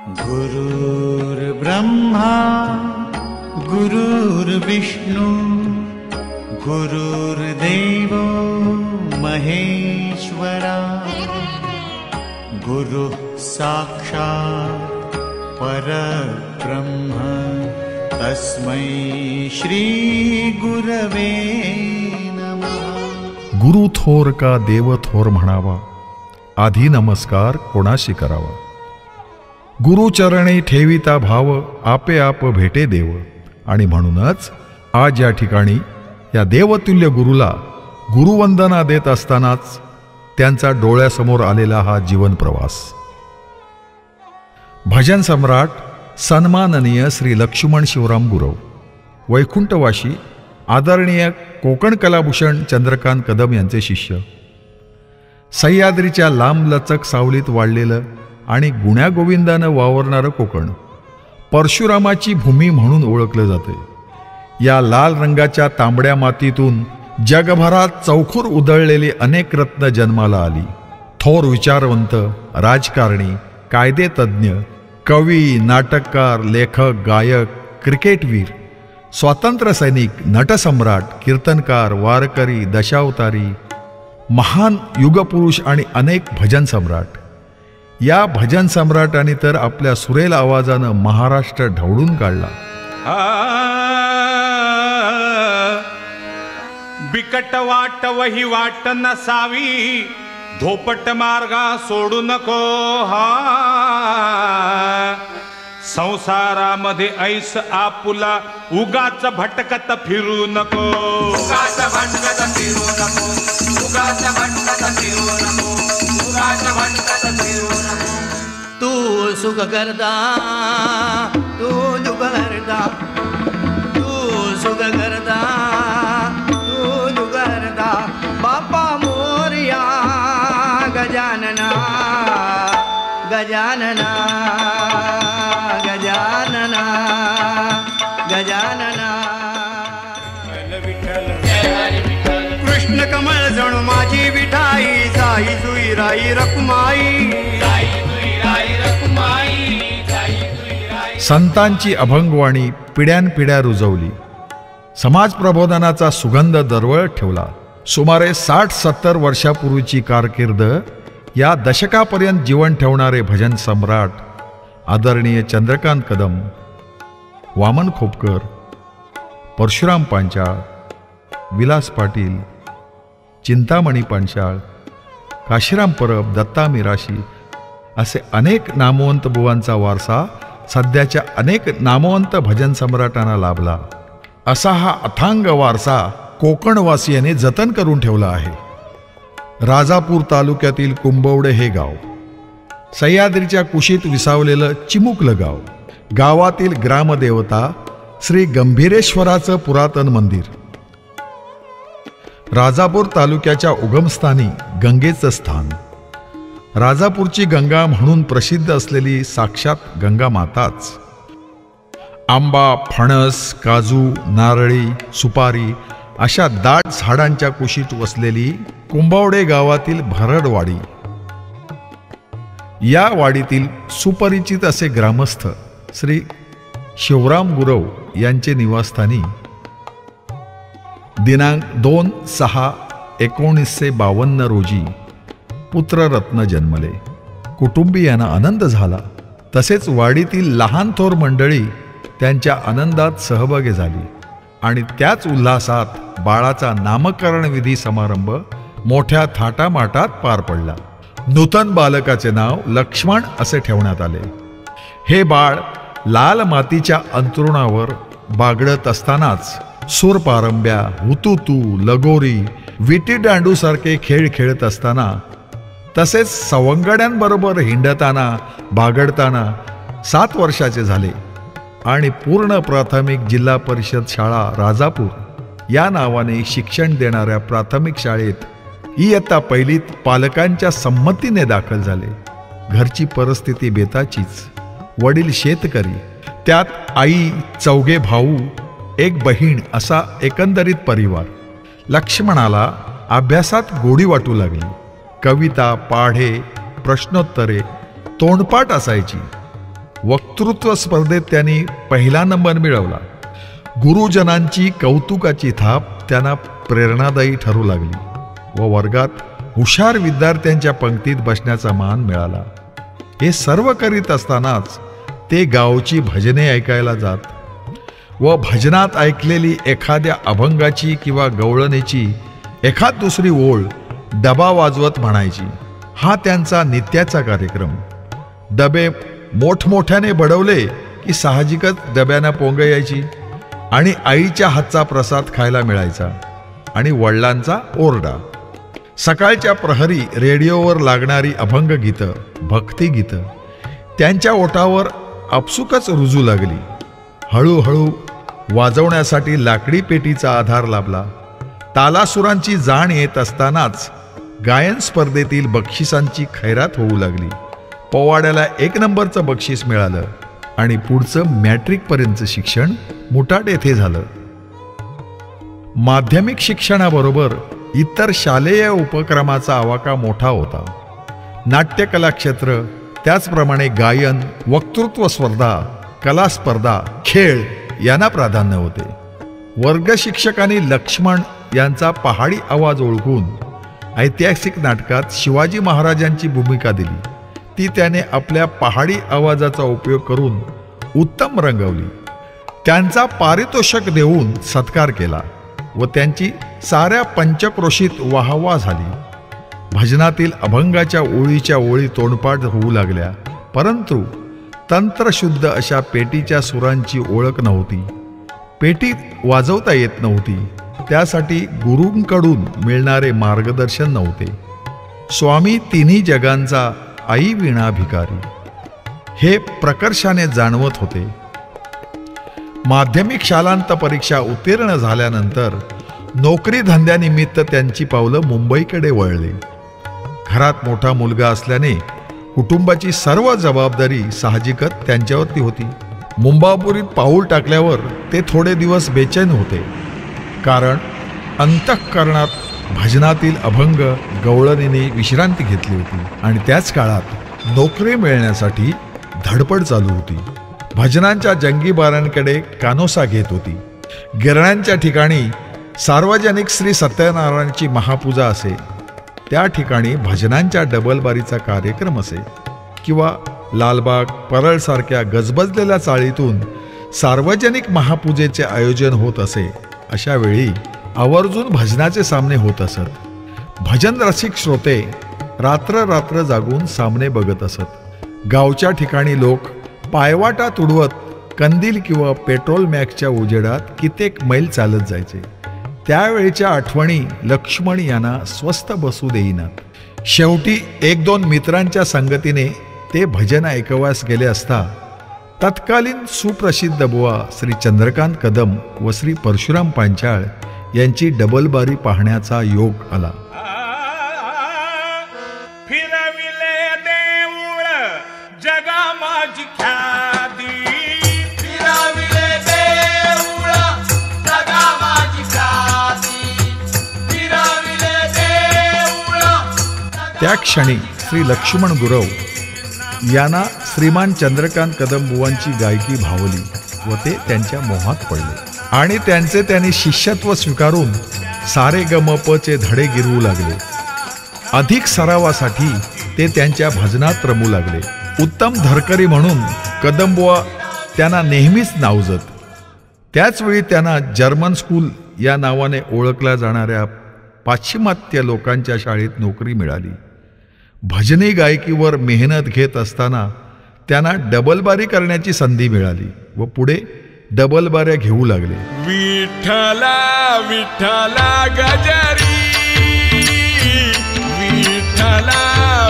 गुरुर्ब्रह्मा गुरुर्विष्णु गुरुर्देवो महेश्वरा गुरु साक्षात् परब्रह्म तस्मै श्री गुरवे नमः। गुरु थोर का देव थोर म्हणावा, आधी नमस्कार कोणाशी करावा। गुरुचरणी ठेविता भाव, आपे आप भेटे देव। आणि म्हणूनच आज या ठिकाणी या देवतुल्य गुरुला गुरुवंदना देत असतानाच त्यांचा डोळ्यासमोर आलेला हा जीवन प्रवास। भजन सम्राट सन्माननीय श्री लक्ष्मण शिवराम गुरव, वैकुंठवाशी आदरणीय कोकण कलाभूषण चंद्रकांत कदम यांचे शिष्य, सह्याद्रीच्या लांबलचक सावलीत वाढलेलं आणि गुण्यागोविंदानं वावरणारं कोकण परशुरामाची भूमी म्हणून ओळखलं जाते। या लाल रंगाच्या तांबड्या मातीतून जगभरात चौखूर उधळलेली अनेक रत्न जन्माला आली। थोर विचारवंत, राजकारणी, कायदेतज्ञ, कवी, नाटककार, लेखक, गायक, क्रिकेटवीर, स्वातंत्र्य सैनिक, नटसम्राट, कीर्तनकार, वारकरी, दशावतारी, महान युगपुरुष आणि अनेक भजन सम्राट। या भजन सम्राटांनी तर आपल्या सुरेल आवाजानं महाराष्ट्र ढवळून काढला। बिकट वाट वही वाट नसावी, धोपट मार्गा सोडू नको हा। संसारामध्ये ऐस आपुला उगाच भटकत फिरू नको, उगाच भटकत फिरू नको, उगाच भटकत फिरू नको, उगाच भटकत फिरू नको। तू सुख करता, तू दुःख करता, तू सुख करता, तू दुःख करता। बापा मोरया गजानना गजानना गजानना गजानना। कृष्ण कमळ जणू माझी विठाई, जाई जुई राई रकुमाई, संतांची अभंगवाणी पिढ्यानपिढ्या रुजवली, समाज प्रबोधनाचा सुगंध दरवळत ठेवला। सुमारे 60-70 वर्षापूर्वीची कारकीर्द या दशकापर्यंत जीवन ठेवणारे भजन सम्राट आदरणीय चंद्रकांत कदम, वामन खोपकर, परशुराम पांचाळ, विलास पाटील, चिंतामणी पांचाळ, काशीराम परब, दत्ता मिराशी असे अनेक नामवंत बुवांचा वारसा सध्याच्या अनेक नामवंत भजन सम्राटांना लाभला। असा हा अथांग वारसा कोकणवासियांनी जतन करून ठेवला आहे। राजापूर तालुक्यातील कुंभवडे हे गाव, सह्याद्रीच्या कुशीत विसावलेलं चिमुकलं गाव, गावातील ग्रामदेवता श्री गंभीरेश्वराचं पुरातन मंदिर, राजापूर तालुक्याच्या उगमस्थानी गंगेचं स्थान, राजापूरची गंगा म्हणून प्रसिद्ध असलेली साक्षात गंगा माताच, आंबा, फणस, काजू, नारळी, सुपारी अशा दाट झाडांच्या कुशीत वसलेली कुंभवडे गावातील भरडवाडी। या वाडीतील सुपरिचित असे ग्रामस्थ श्री शिवराम गुरव यांचे निवासस्थानी दिनांक 2/6/1952 रोजी पुत्ररत्न जन्मले। कुटुंबियांना आनंद झाला, तसेच वाडीतील लहान थोर मंडळी त्यांच्या आनंदात सहभागी झाली आणि त्याच उल्हासात बाळाचा नामकरण विधी समारंभ मोठ्या थाटामाटात पार पडला। नूतन बालकाचे नाव लक्ष्मण असे ठेवण्यात आले। हे बाळ लाल मातीच्या अंथरुणावर बागडत असतानाच सूरपारंब्या, हुतुतू, लगोरी, विटी दांडू सारखे खेळ खेळत असताना, तसेच सवंगड्यांबरोबर हिंडताना बागडताना 7 वर्षाचे झाले आणि पूर्ण प्राथमिक जिल्हा परिषद शाळा राजापूर या नावाने शिक्षण देणाऱ्या प्राथमिक शाळेत इयत्ता पहिलीत पालकांच्या संमतीने दाखल झाले। घरची परिस्थिती बेताचीच, वडील शेतकरी, त्यात आई, 4 भाऊ, 1 बहीण असा एकंदरीत परिवार। लक्ष्मणाला अभ्यासात गोडी वाटू लागली। कविता, पाढे, प्रश्नोत्तरे तोंडपाठ असायची। वक्तृत्व स्पर्धेत त्यांनी पहिला नंबर मिळवला. गुरुजनांची कौतुकाची थाप त्यांना प्रेरणादायी ठरू लागली व वर्गात हुशार विद्यार्थ्यांच्या पंक्तीत बसण्याचा मान मिळाला. हे सर्व करीत असतानाच ते गावची भजने ऐकायला जात व भजनात ऐकलेली एखाद्या अभंगाची किंवा गवळणीची एखाद दुसरी ओळ डबा वाजवत म्हणायची. हा त्यांचा नित्याचा कार्यक्रम. डबे मोठमोठ्याने बडवले की साहजिकच डब्यानं पोंग यायची आणि आईच्या हातचा प्रसाद खायला मिळायचा आणि वडिलांचा ओरडा. सकाळच्या प्रहरी रेडिओवर लागणारी अभंगगीतं, भक्तिगीतं त्यांच्या ओठावर आपसुकच रुजू लागली. हळूहळू वाजवण्यासाठी लाकडी पेटीचा आधार लाभला. तालासुरांची जाण येत असतानाच गायन स्पर्धेतील बक्षिसांची खैरात होऊ लागली. पोवाड्याला 1 नंबरचं बक्षीस मिळालं आणि पुढचं मॅट्रिकपर्यंतचं शिक्षण मुटाड येथे झालं. माध्यमिक शिक्षणाबरोबर इतर शालेय उपक्रमाचा आवाका मोठा होता. नाट्यकला क्षेत्र, त्याचप्रमाणे गायन, वक्तृत्व स्पर्धा, कला स्पर्धा, खेळ यांना प्राधान्य होते. वर्ग शिक्षकांनी लक्ष्मण यांचा पहाडी आवाज ओळखून ऐतिहासिक नाटकात शिवाजी महाराजांची भूमिका दिली. ती त्याने आपल्या पहाडी आवाजाचा उपयोग करून उत्तम रंगवली. त्यांचा पारितोषिक देऊन सत्कार केला व त्यांची साऱ्या पंचक्रोशीत वाहवा झाली. भजनातील अभंगाच्या ओळीच्या ओळी तोंडपाठ होऊ लागल्या, परंतु तंत्रशुद्ध अशा पेटीच्या सुरांची ओळख नव्हती. पेटी वाजवता येत नव्हती, त्यासाठी गुरूंकडून मिळणारे मार्गदर्शन नव्हते. स्वामी तिन्ही जगांचा आई वीणा भिकारी हे प्रकर्षाने जाणवत होते. माध्यमिक शालांत परीक्षा उत्तीर्ण झाल्यानंतर नोकरी धंद्यानिमित्त त्यांची पावलं मुंबईकडे वळली. घरात मोठा मुलगा असल्याने कुटुंबाची सर्व जबाबदारी साहजिकच त्यांच्यावरती होती. मुंबापुरीत पाऊल टाकल्यावर ते थोडे दिवस बेचैन होते, कारण अंतःकरणात भजनातील अभंग गवळणीने विश्रांती घेतली होती आणि त्याच काळात नोकरी मिळण्यासाठी धडपड चालू होती. भजनांच्या जंगीबारांकडे कानोसा घेत होती. गिरण्यांच्या ठिकाणी सार्वजनिक श्री सत्यनारायणाची महापूजा असे, त्या ठिकाणी भजनांच्या डबलबारीचा कार्यक्रम असे किंवा लालबाग, परळसारख्या गजबजलेल्या चाळीतून सार्वजनिक महापूजेचे आयोजन होत असे. अशा वेळी आवर्जून भजनाचे सामने होत असत. भजन रसिक श्रोते रात्र रात्र जागून सामने बघत असत. गावच्या ठिकाणी लोक पायवाटा तुडवत कंदील किंवा पेट्रोल मॅक्सच्या उजेडात कित्येक मैल चालत जायचे. त्यावेळीच्या आठवणी लक्ष्मण यांना स्वस्थ बसू देईनात. शेवटी 1-2 मित्रांच्या संगतीने ते भजन ऐकवास गेले असता तत्कालीन सुप्रसिद्ध बुवा श्री चंद्रकांत कदम व श्री परशुराम पांचाळ यांची डबलबारी पाहण्याचा योग आला. फिरविले देऊळ जगा माझी ख्याती, फिरविले देऊळ जगा माझी ख्याती, फिरविले देऊळ. त्या क्षणी श्री लक्ष्मण गुरव यांना श्रीमान चंद्रकांत कदम बुवांची गायकी भावली व ते त्यांच्या मोहात पडले आणि त्यांनी शिष्यत्व स्वीकारून सारे गमपचे धडे गिरवू लागले. अधिक सरावासाठी ते त्यांच्या भजनात रमू लागले. उत्तम धरकरी म्हणून कदमबुवा त्यांना नेहमीच नावजत. त्याचवेळी त्यांना जर्मन स्कूल या नावाने ओळखल्या जाणाऱ्या पाश्चिमात्य लोकांच्या शाळेत नोकरी मिळाली. भजनी गायकीवर मेहनत घेत असताना त्यांना डबलबारी करण्याची संधी मिळाली व पुढे डबलबाऱ्या घेऊ लागले. विठ्ठला विठ्ठला गजरी, विठ्ठला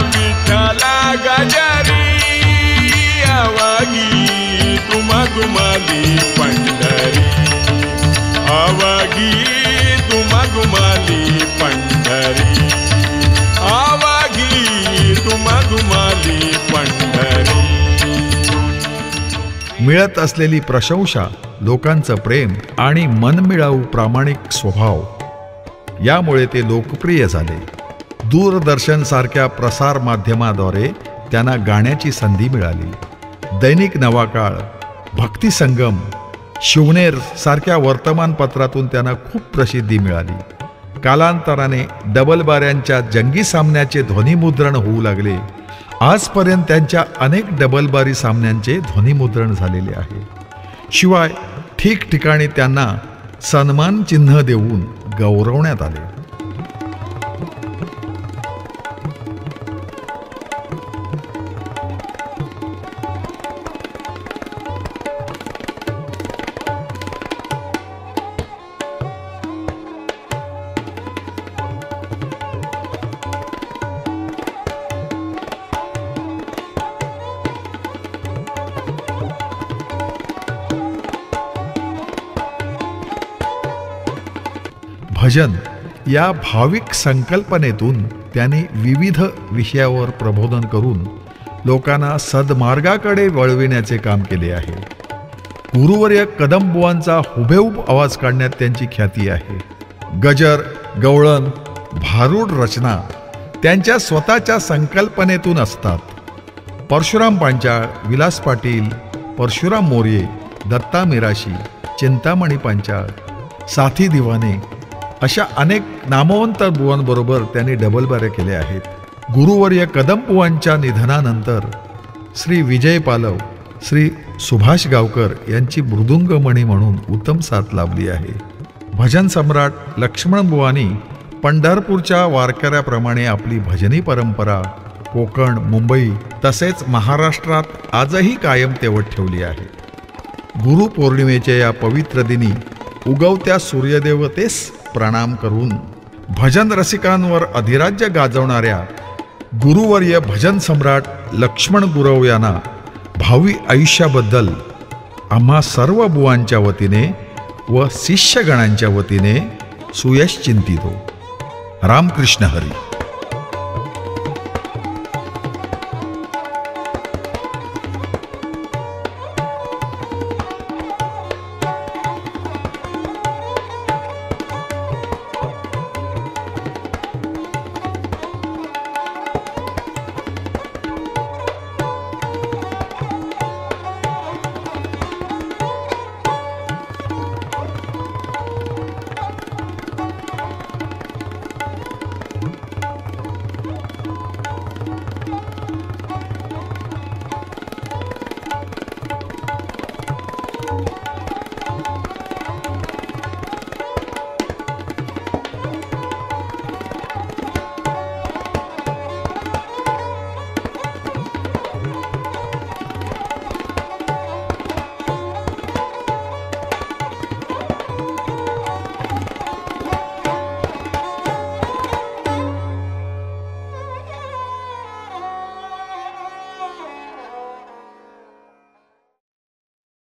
विठ्ठला गजरी, अवागी तुम्हा गुमाली पंढरी, अवागी तुम्हा गुमाली पंढरी, अवागी तुम्हा गुमाली पंढरी. मिळत असलेली प्रशंसा, लोकांचं प्रेम आणि मनमिळावू प्रामाणिक स्वभाव यामुळे ते लोकप्रिय झाले. दूरदर्शन सारख्या प्रसार माध्यमाद्वारे त्यांना गाण्याची संधी मिळाली. दैनिक नवाकाळ, भक्ती संगम, शिवनेर सारख्या वर्तमानपत्रातून त्यांना खूप प्रसिद्धी मिळाली. कालांतराने डबलबाऱ्यांच्या जंगी सामन्याचे ध्वनिमुद्रण होऊ लागले. आजपर्यंत त्यांच्या अनेक डबलबारी सामन्यांचे ध्वनिमुद्रण झालेले आहे. शिवाय ठिकठिकाणी त्यांना सन्मान चिन्ह देऊन गौरवण्यात आले. भजन या भाविक संकल्पनेतून त्यांनी विविध विषयावर प्रबोधन करून लोकांना सद्मार्गाकडे वळविण्याचे काम केले आहे. गुरुवर्य कदमबुवांचा हुबेहूब आवाज काढण्यात त्यांची ख्याती आहे. गजर, गवळण, भारूड रचना त्यांच्या स्वतःच्या संकल्पनेतून असतात. परशुराम पांचाळ, विलास पाटील, परशुराम मोर्ये, दत्ता मिराशी, चिंतामणी पांचाळ, साथी दिवाने अशा अनेक नामवंत बुवांबरोबर त्यांनी डबलबाऱ्या केल्या आहेत. गुरुवर्य कदमबुवांच्या निधनानंतर श्री विजय पालव, श्री सुभाष गावकर यांची मृदुंगमणी म्हणून उत्तम साथ लाभली आहे. भजन सम्राट लक्ष्मणबुवांनी पंढरपूरच्या वारकऱ्याप्रमाणे आपली भजनी परंपरा कोकण, मुंबई तसेच महाराष्ट्रात आजही कायम तेवत ठेवली आहे. गुरुपौर्णिमेच्या या पवित्र दिनी उगवत्या सूर्यदेवतेस प्रणाम करून भजन रसिकांवर अधिराज्य गाजवणाऱ्या गुरुवर्य भजन सम्राट लक्ष्मण गुरव यांना भावी आयुष्याबद्दल आम्हा सर्व बुवांच्या वतीने व शिष्यगणांच्या वतीने सुयश चिंतितो. रामकृष्ण हरी.